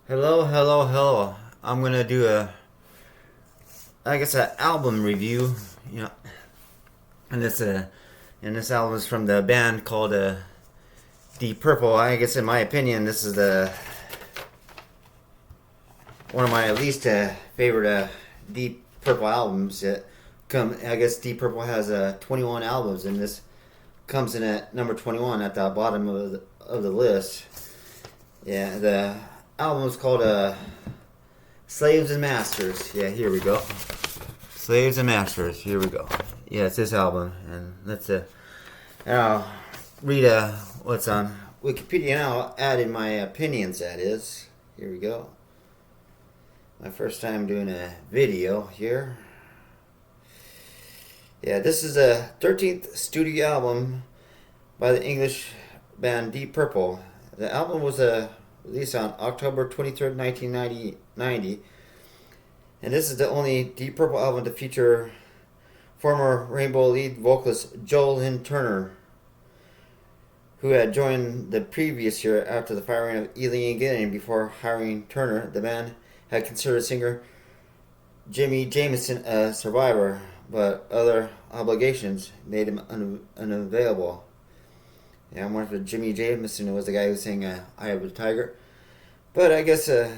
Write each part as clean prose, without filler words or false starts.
Hello, hello, hello. I'm gonna do an album review. You know, and this album is from the band called Deep Purple. I guess, in my opinion, this is the one of my least favorite Deep Purple albums. I guess Deep Purple has 21 albums, and this comes in at number 21 at the bottom of the list. Yeah, the album is called Slaves and Masters. Yeah, here we go. Slaves and Masters. Here we go. Yeah, it's this album, and let's read what's on Wikipedia, and I'll add in my opinions. That is, here we go. My first time doing a video here. Yeah, this is the 13th studio album by the English band Deep Purple. The album was released on October 23rd, 1990, and this is the only Deep Purple album to feature former Rainbow lead vocalist Joel Lynn Turner, who had joined the previous year after the firing of Eileen Gillan. Before hiring Turner, the band had considered singer Jimmy Jamison a survivor, but other obligations made him unavailable. Yeah, I'm wondering if Jimmy Jamison was the guy who sang "Eye of the Tiger," but I guess Joel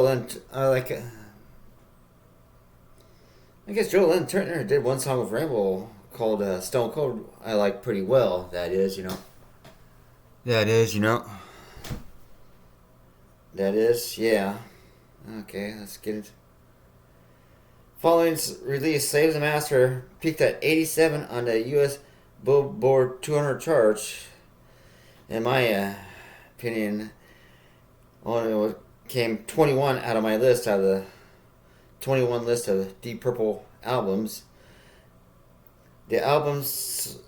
Lynn I guess Joel Lynn Turner did one song with Rainbow called "Stone Cold." I like pretty well. That is, you know. That is, you know. That is, yeah. Okay, let's get it. Following its release, Slaves and Master peaked at 87 on the U.S. Billboard 200 chart. In my opinion, only came 21 out of my list, out of the 21 list of Deep Purple albums. The albums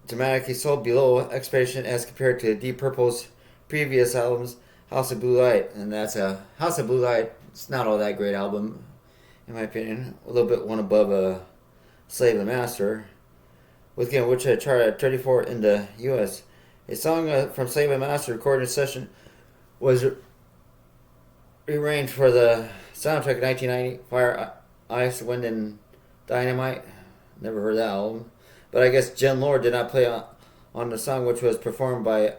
dramatically sold below expectation as compared to Deep Purple's previous albums, House of Blue Light, and that's House of Blue Light. It's not all that great album, in my opinion. A little bit one above Slave and Master, which had charted at 34 in the U.S. A song from Slave and Master recorded session was rearranged for the soundtrack of 1990, Fire, Ice, Wind, and Dynamite. Never heard that album. But I guess Jen Lord did not play on the song, which was performed by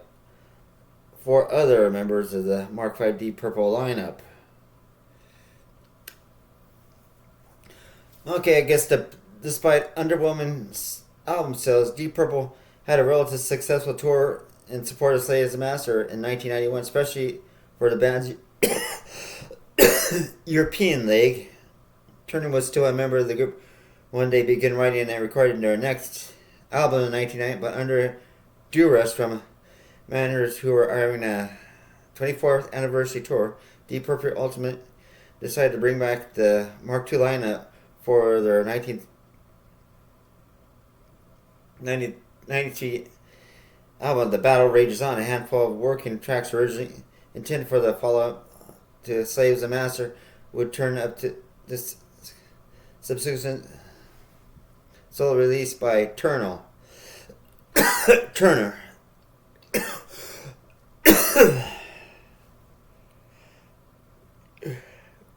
4 other members of the Mark V Deep Purple lineup. Okay, I guess despite underwhelming album sales, Deep Purple had a relatively successful tour in support of Slaves and Master in 1991, especially for the band's European leg. Turner was still a member of the group when they began writing and recording their next album in 1990, but under duress from managers who were having a 24th anniversary tour, Deep Purple ultimately decided to bring back the Mark II lineup for their 1993 album, The Battle Rages On. A handful of working tracks originally intended for the follow-up to Slaves and Master would turn up to this subsequent solo release by Turner.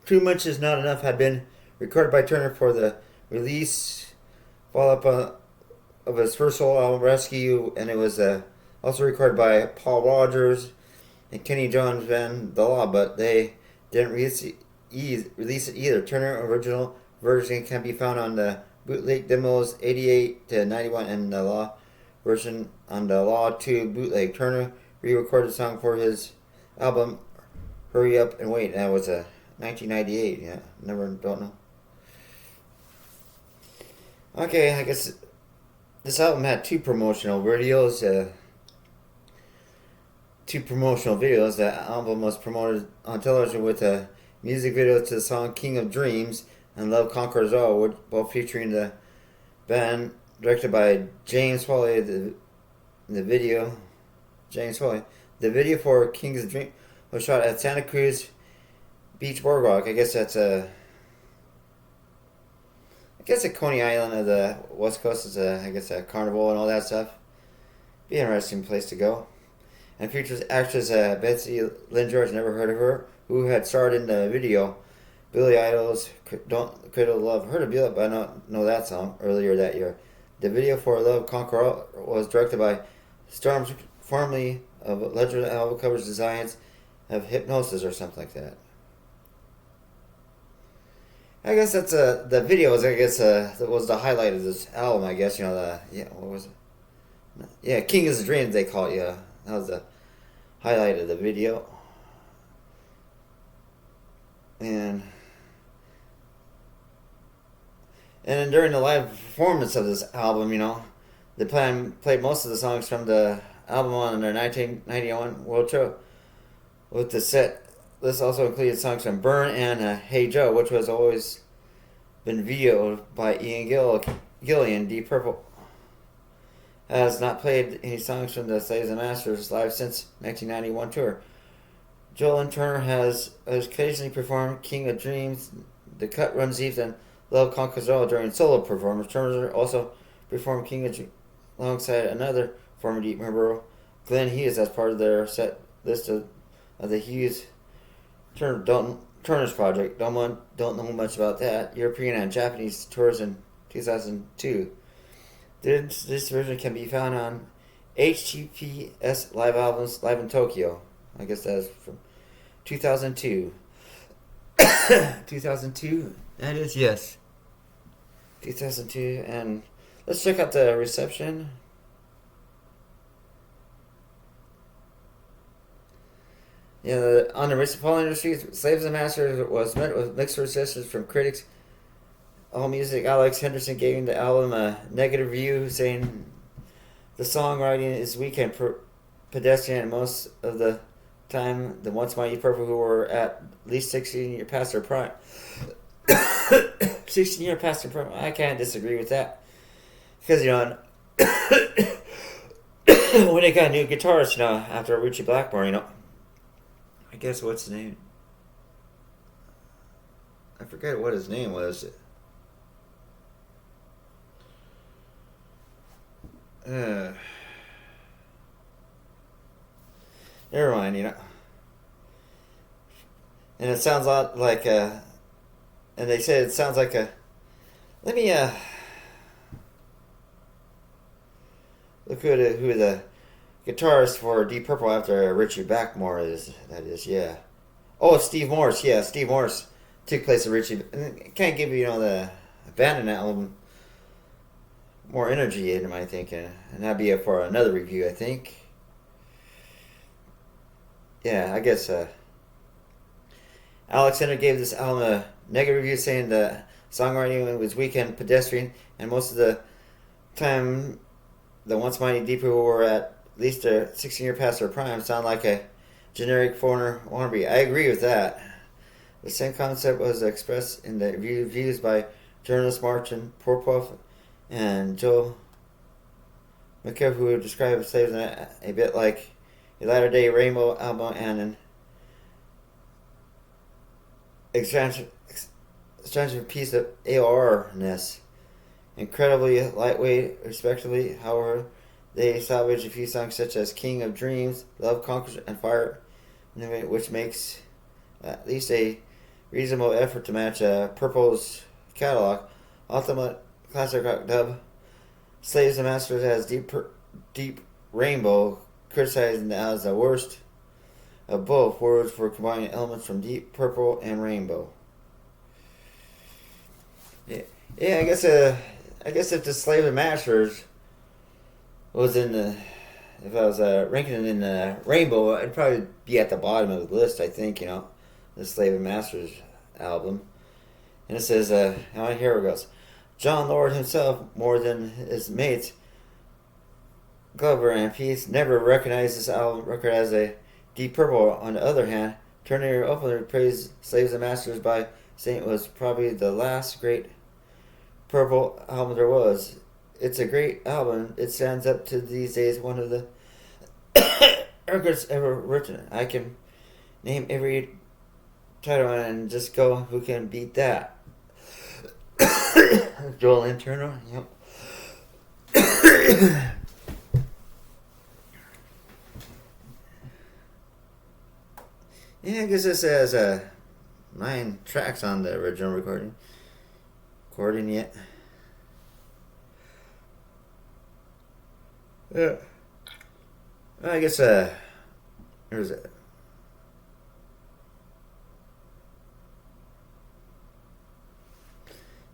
Too Much Is Not Enough had been recorded by Turner for the release follow-up of his first solo album, Rescue, and it was also recorded by Paul Rogers and Kenny Jones Van the Law, but they didn't release it either. Turner original version can be found on the bootleg demos 88 to 91 and the Law version on the Law 2 bootleg. Turner re-recorded the song for his album Hurry Up and Wait, and that was 1998. Yeah, don't know. Okay, I guess this album had two promotional videos. The album was promoted on television with a music video to the song King of Dreams and Love Conquers All, both featuring the band, directed by James Foley. The video for King's Dream was shot at Santa Cruz Beach Boardwalk. I guess that's a Coney Island of the West Coast is a carnival and all that stuff. Be an interesting place to go. and features actress Betsy Lynn George, never heard of her, who had starred in the video Billy Idol's Cradle of Love. Heard of Billy, but I don't know that song earlier that year. The video for Love Conquer All was directed by Storm, formerly of Legend album covers designs of Hypnosis or something like that. I guess that's the videos. I guess that was the highlight of this album. I guess what was it? Yeah, King is a Dream they call it. Yeah, that was the highlight of the video. And then during the live performance of this album, the band played most of the songs from the album on their 1991 World Tour. With the set, this also included songs from Burn and Hey Joe, which was always been vetoed by Ian Gillan. Deep Purple has not played any songs from the Slaves and Masters live since 1991 tour. Joel Turner has occasionally performed King of Dreams, The Cut Runs Deep, and Love Conquers All during solo performance. Turner also performed King of Dreams alongside another former Deep member, Glenn Hughes, as part of their set list of the Hughes Turner's project. Don't know much about that. European and Japanese tours in 2002. This version can be found on HTTPS Live Albums Live in Tokyo. I guess that's from 2002. 2002? That is, yes. 2002. And let's check out the reception. Yeah, on the following industry, Slaves and Masters was met with mixed receptions from critics. AllMusic Alex Henderson gave the album a negative review, saying the songwriting is weak and pedestrian, and most of the time the Once Mighty Purple, who were at least 16 years past their prime. 16 years past their prime. I can't disagree with that. Because, when they got a new guitarist, after Richie Blackmore, I guess what's his name? I forget what his name was. Never mind, And it sounds a lot like and they say it sounds like let me look who the guitarist for Deep Purple after Richie Blackmore is. That is, yeah. Oh, it's Steve Morse. Yeah, Steve Morse took place of Richie. And can't give you, the Abandon album more energy in them, I think. And that'd be for another review, I think. Yeah, I guess Alex Henderson gave this album a negative review, saying the songwriting was weak and pedestrian, and most of the time the Once Mighty Deep Purple were at least a 16-year past their prime sound like a generic foreigner wannabe. I agree with that. The same concept was expressed in the reviews by journalists Martin Porpoff and Joel McKev, who described Slaves a bit like a latter-day Rainbow album and an extravagant piece of AOR-ness. Incredibly lightweight, respectively. However, they salvaged a few songs such as King of Dreams, Love Conquers, and Fire, which makes at least a reasonable effort to match Purple's catalog. Ultimate classic rock dub. Slaves and Masters has Deep Rainbow, criticized as the worst of both worlds for combining elements from Deep Purple and Rainbow. Yeah, I guess if the Slaves and Masters was in if I was ranking it in the Rainbow, I'd probably be at the bottom of the list, I think, the Slave and Masters album. And it says, here it goes. John Lord himself, more than his mates, Glover and Peace, never recognized this album record as a Deep Purple. On the other hand, Turner openly praised Slaves and Masters by saying it was probably the last great Purple album there was. It's a great album. It stands up to these days one of the records ever written. I can name every title and just go, who can beat that? Joel and Turner, yep. Yeah, I guess this has 9 tracks on the original recording. Recording yet? Yeah. Well, I guess there's a.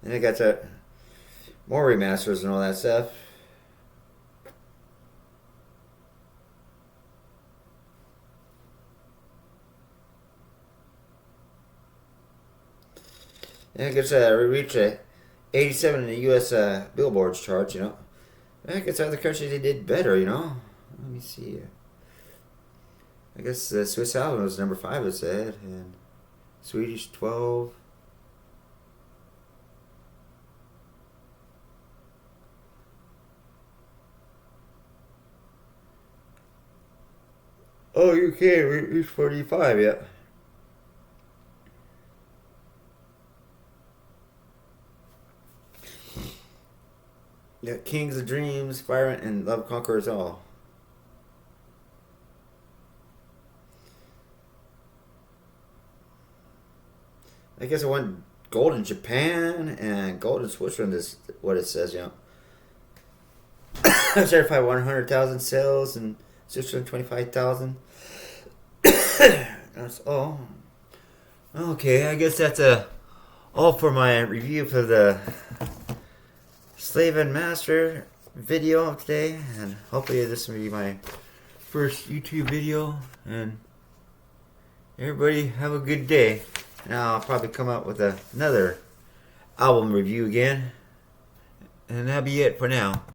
And I got more remasters and all that stuff. And I guess we reached 87 in the U.S. Billboards charts. I guess other countries they did better. Let me see. I guess the Swiss album was number 5, it said, and Swedish 12. Oh, UK reached 45, yeah. Yeah, Kings of Dreams, Fire and Love Conquers All. I guess I won gold in Japan and gold in Switzerland is what it says, Certified 100,000 sales and Switzerland 25,000. That's all. Okay, I guess that's all for my review for the Slave and Master video of today, and hopefully this will be my first YouTube video, and everybody have a good day. And I'll probably come out with another album review again, and that'll be it for now.